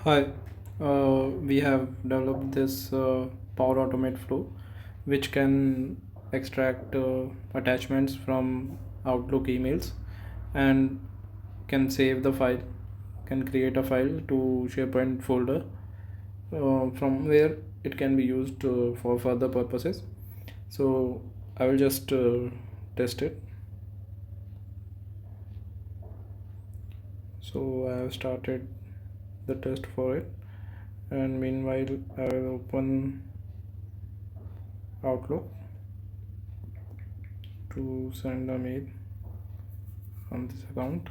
Hi, we have developed this Power Automate flow, which can extract attachments from Outlook emails and can save the file, can create a file to SharePoint folder from where it can be used for further purposes. So I will just test it. So I have started the test for it, and meanwhile I will open Outlook to send a mail on this account.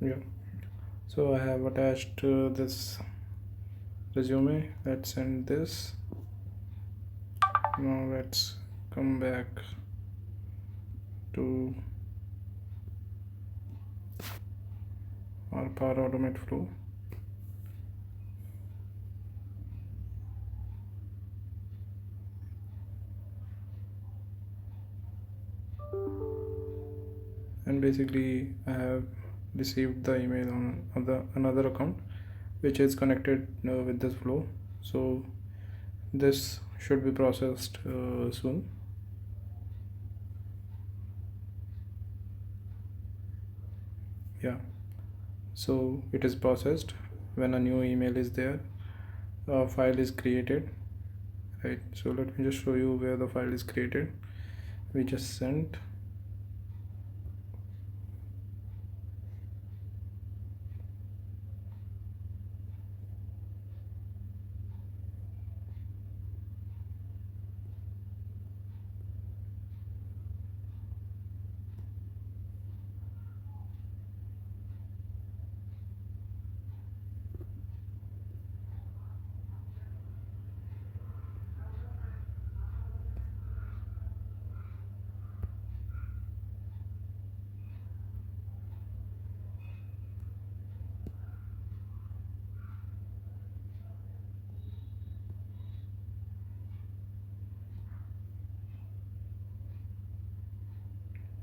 Yeah, so I have attached this resume. Let's send this. Now let's come back to our Power Automate flow. And basically I have received the email on another account which is connected with this flow. So this should be processed soon. Yeah, so it is processed. When a new email is there, a file is created, right? So let me just show you where the file is created. We just sent.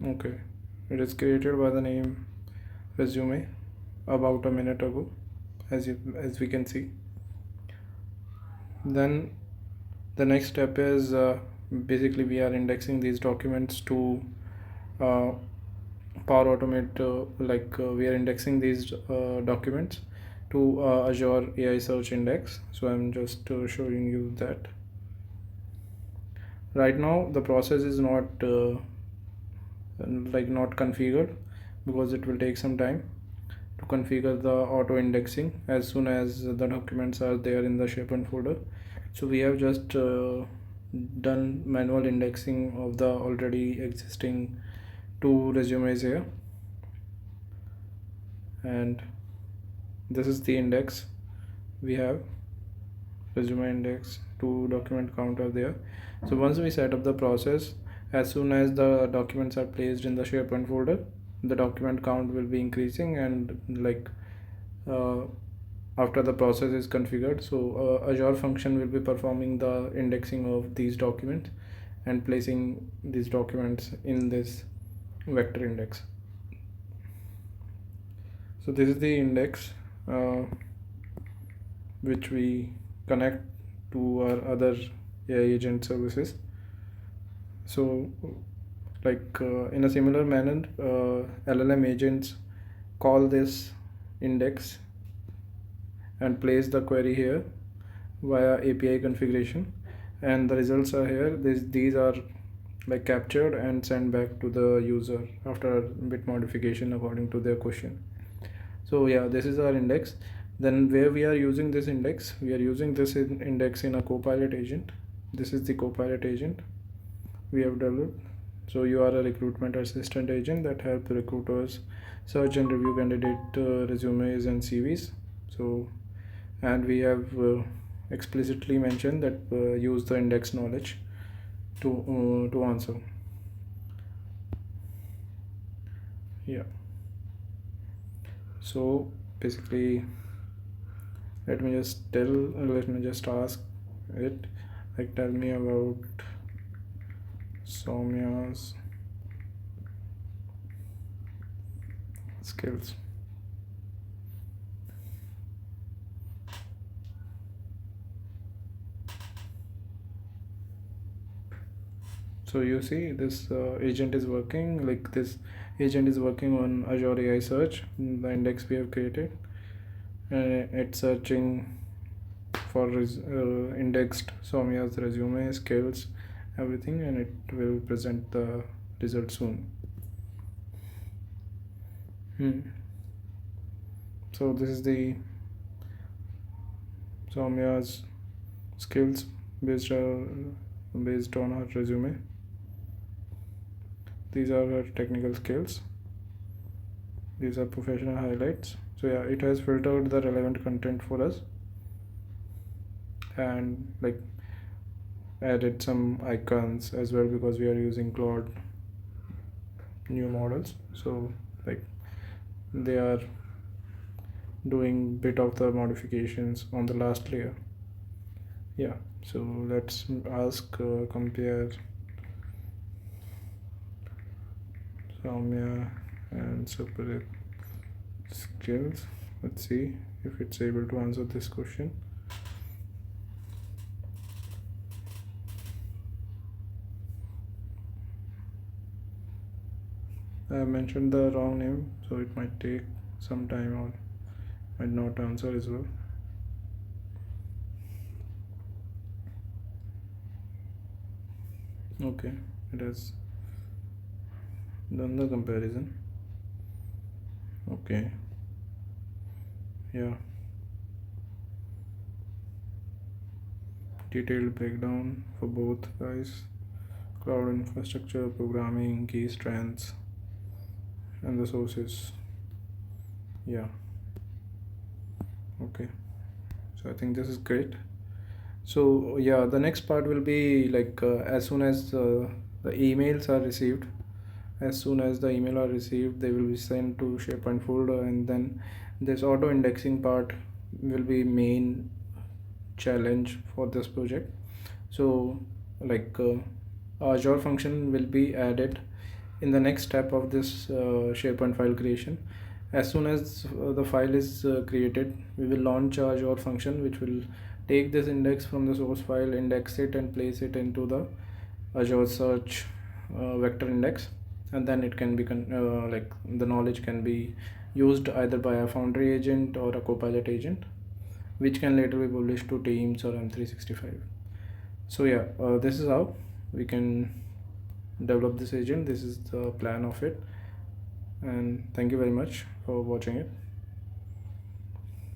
Okay, it is created by the name resume about a minute ago, as we can see. Then the next step is basically we are indexing these documents to uh, Power Automate, we are indexing these documents to Azure AI search index. So I'm just showing you that. Right now the process is not configured because it will take some time to configure the auto indexing as soon as the documents are there in the SharePoint folder. So we have just done manual indexing of the already existing two resumes here, and this is the index. We have resume index, two document counter there. So once we set up the process, as soon as the documents are placed in the SharePoint folder, the document count will be increasing, and uh, after the process is configured, so Azure function will be performing the indexing of these documents and placing these documents in this vector index. So this is the index uh, which we connect to our other AI agent services. So in a similar manner, LLM agents call this index and place the query here via API configuration, and the results are here. These are captured and sent back to the user after a bit modification according to their question. So yeah, this is our index. Then where we are using this index, we are using this index in a Copilot agent. This is the Copilot agent we have developed. So you are a recruitment assistant agent that help recruiters search and review candidate resumes and CVs. So, and we have explicitly mentioned that use the index knowledge to answer. Yeah. So basically, let me just ask it, like, tell me about Soumya's skills. So you see this agent is working, like this agent is working on Azure AI search, the index we have created, and it's searching for indexed Soumya's resume, skills, everything, and it will present the result soon. So this is the Soumya's skills based on her resume. These are her technical skills. These are professional highlights. So yeah, it has filtered the relevant content for us and like added some icons as well, because we are using Claude new models. So like they are doing bit of the modifications on the last layer. Yeah, so let's ask compare Soumya and separate skills. Let's see if it's able to answer this question. I mentioned the wrong name, so it might take some time or might not answer as well. Okay, it has done the comparison. Okay, yeah, detailed breakdown for both guys, cloud infrastructure, programming, key strengths, and the sources. Yeah, okay, so I think this is great. So yeah, the next part will be like as soon as the emails are received, as soon as the email are received, they will be sent to SharePoint folder, and then this auto indexing part will be main challenge for this project. So like Azure function will be added in the next step of this SharePoint file creation. As soon as the file is created, we will launch Azure function, which will take this index from the source file, index it, and place it into the Azure search vector index, and then it can be like the knowledge can be used either by a Foundry agent or a Copilot agent, which can later be published to Teams or M365. So yeah, this is how we can develop this agent. This is the plan of it, and thank you very much for watching it.